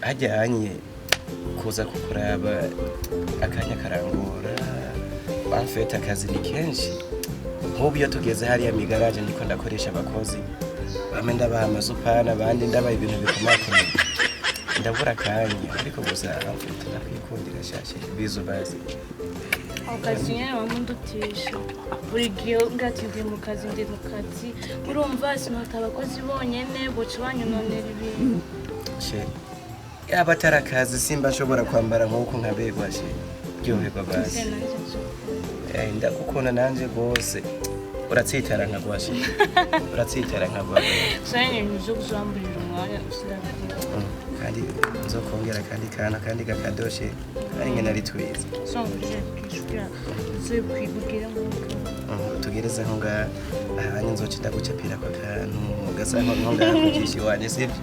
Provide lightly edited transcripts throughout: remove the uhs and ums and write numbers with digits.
hajyanye kuza kukuraba akanya karangora bamfete akazi ni kenshi nk'ubu iyo tugeze hariya migaraje ndiko ndakoresha abakozi bamwe ndabaha amasupana abandi ndabaha ibintu bikomakomeye ndabura akanya ariko gusa bamfete ndakwikundira shashe bizo bazi akazi nyine bamundutisha buri gihe ngati ndi mu kazi urumva sinota abakozi bonyene boca banyononera ibintu yaba atari akazi simba nshobora kwambara nk'uko nkabegwa she ryoherwa basi ndagukunda nanje rwose uratsitara nkagwa she uratsitara nkagwa sanye ibintu byo kuzamburira umwanya usiragira kandi nzokongera kandi kakadoshe kandi ngena ari twiza songuje kwishyura uzoye kwigugira nk'uko tugereze aho ngaha ahanye nzoca ndagucapira ako kantu ugasanga aho ngaha kugisha iwanjye sibyo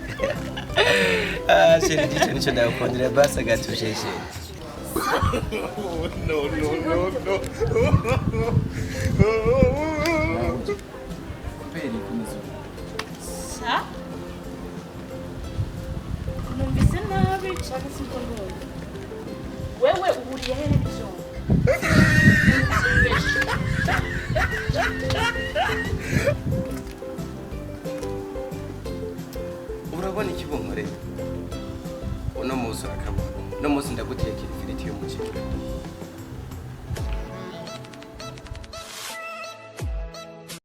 sheri gico nico ndagukundira basi agatusheshe no. Kubera ikomeza. Sa? Numvise nabi cyane siko none. Wewe uhuriye he n'ibyo? urabona ikibonkorera uno munsi urakabona uno munsi ndagutekera ifiriti y'umuceri